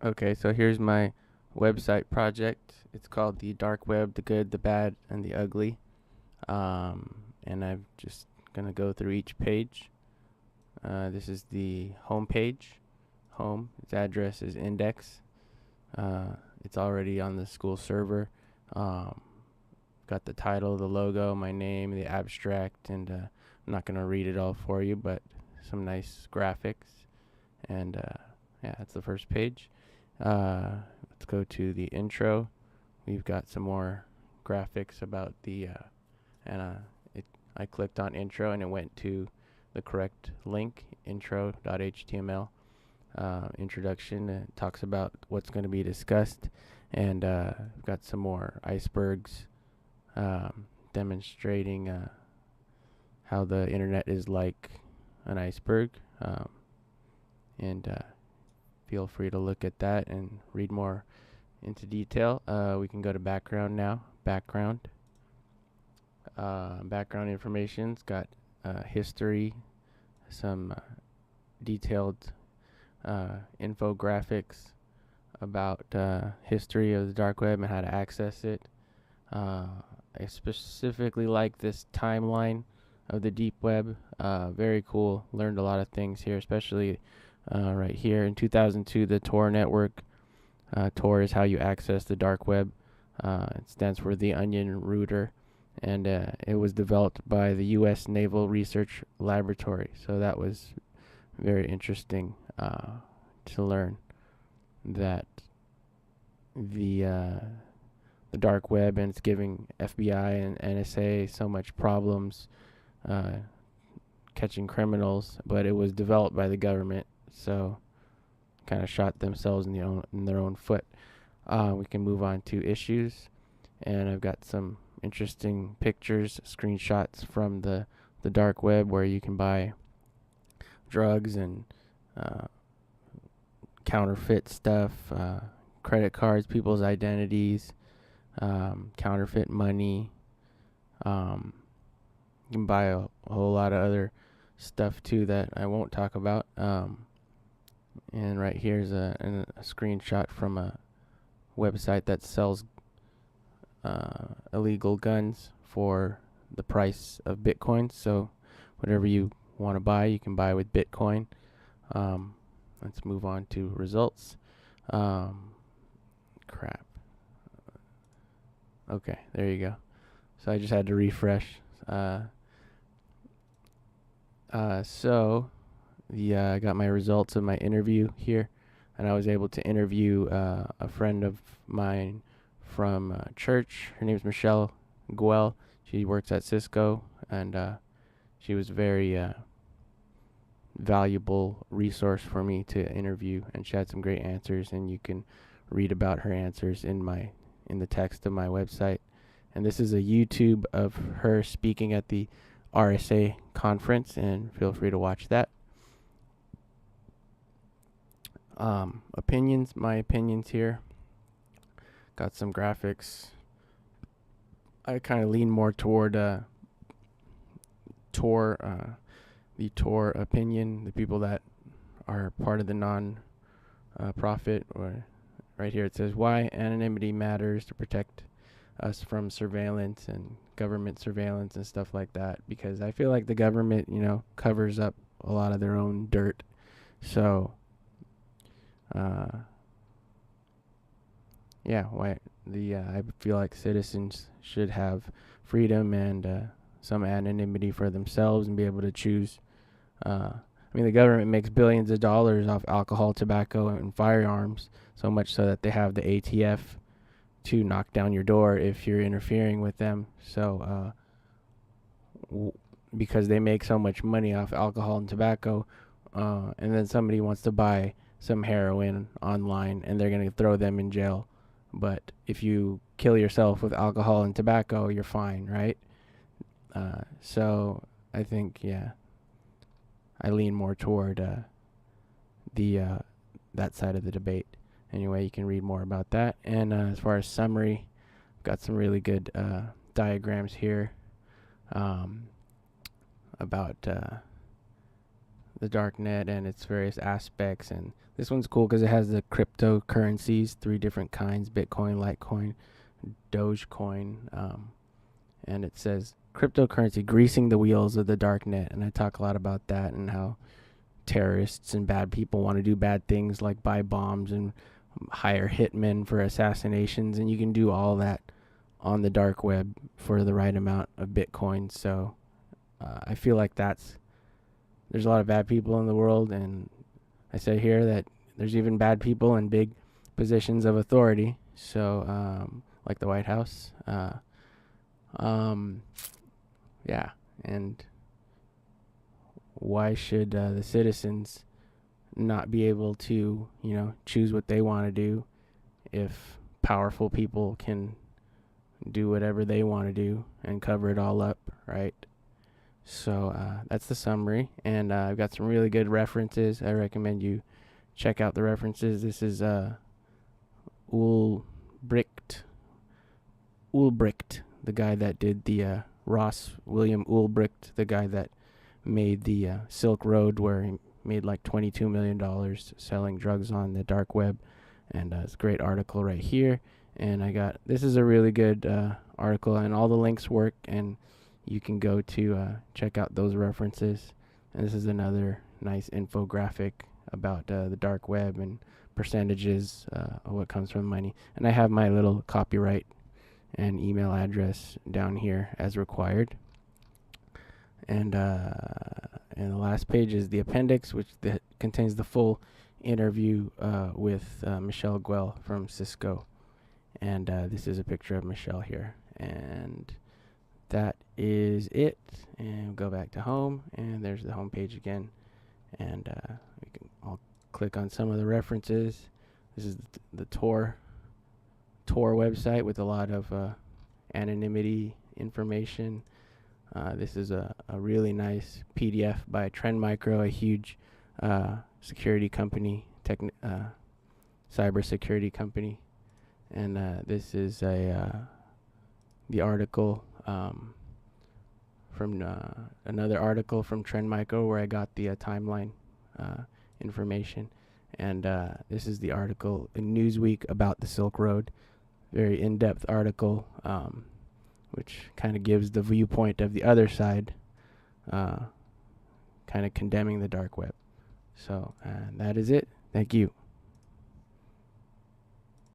Okay, so here's my website project. It's called the Dark Web, the Good, the Bad, and the Ugly. And I'm just gonna go through each page. This is the home page. Home. Its address is index. It's already on the school server. Um, got the title, the logo, my name, the abstract, and I'm not gonna read it all for you, but some nice graphics. And yeah, that's the first page. Let's go to the intro. We've got some more graphics about and it. I clicked on intro and it went to the correct link, intro.html. Introduction. It talks about what's going to be discussed, and we've got some more icebergs demonstrating how the internet is like an iceberg. And feel free to look at that and read more into detail. We can go to background now. Background information's got history, some detailed infographics about history of the dark web and how to access it. I specifically like this timeline of the deep web. Very cool. Learned a lot of things here, especially right here in 2002, the Tor network. Tor is how you access the dark web. It stands for the Onion Router, and it was developed by the U.S. Naval Research Laboratory. So that was very interesting to learn that the dark web, and it's giving FBI and NSA so much problems catching criminals, but it was developed by the government, so kind of shot themselves in their own foot. We can move on to issues, and I've got some interesting pictures, screenshots from the dark web where you can buy drugs and counterfeit stuff, credit cards, people's identities, counterfeit money. You can buy a whole lot of other stuff too that I won't talk about. And right here's a screenshot from a website that sells illegal guns for the price of Bitcoin. So whatever you want to buy, you can buy with Bitcoin. Let's move on to results. Crap. Okay, there you go. So I just had to refresh. So I got my results of my interview here, and I was able to interview a friend of mine from church. Her name's Michelle Guel. She works at Cisco, and she was very valuable resource for me to interview, and she had some great answers, and you can read about her answers in the text of my website. And this is a YouTube of her speaking at the RSA conference, and feel free to watch that. Opinions, my opinions here. Got some graphics. I kind of lean more toward Tor, the Tor opinion, the people that are part of the non-profit. Or right here it says why anonymity matters to protect us from surveillance and government surveillance and stuff like that, because I feel like the government, covers up a lot of their own dirt. So I feel like citizens should have freedom and some anonymity for themselves and be able to choose. The government makes billions of dollars off alcohol, tobacco, and firearms, so much so that they have the ATF to knock down your door if you're interfering with them. So because they make so much money off alcohol and tobacco, and then somebody wants to buy some heroin online, and they're going to throw them in jail. But if you kill yourself with alcohol and tobacco, you're fine, right? So I think, I lean more toward that side of the debate. Anyway, you can read more about that. And as far as summary, I've got some really good diagrams here about the dark net and its various aspects. And this one's cool because it has the cryptocurrencies, 3 different kinds: Bitcoin, Litecoin, Dogecoin. And it says cryptocurrency greasing the wheels of the dark net. And I talk a lot about that and how terrorists and bad people want to do bad things like buy bombs and hire hitmen for assassinations. And you can do all that on the dark web for the right amount of Bitcoin. So I feel like there's a lot of bad people in the world, and I say here that there's even bad people in big positions of authority. So like the White House. Yeah, and why should the citizens not be able to, choose what they want to do if powerful people can do whatever they want to do and cover it all up, right? So that's the summary, and I've got some really good references. I recommend you check out the references. This is Ulbricht, the guy that did the William Ulbricht, the guy that made the Silk Road, where he made like $22 million selling drugs on the dark web. And it's a great article right here. And this is a really good article, and all the links work, and you can go to check out those references. And this is another nice infographic about the dark web and percentages of what comes from money. And I have my little copyright and email address down here as required. And the last page is the appendix, which contains the full interview with Michelle Guell from Cisco. And this is a picture of Michelle here. And that is it. And we'll go back to home, and there's the home page again. And I'll click on some of the references. This is the Tor website with a lot of anonymity information. This is a really nice PDF by Trend Micro, a huge security company, cyber security company. And this is the article from another article from Trend Micro where I got the timeline information. And this is the article in Newsweek about the Silk Road. Very in-depth article, which kind of gives the viewpoint of the other side, kind of condemning the dark web. So that is it. Thank you.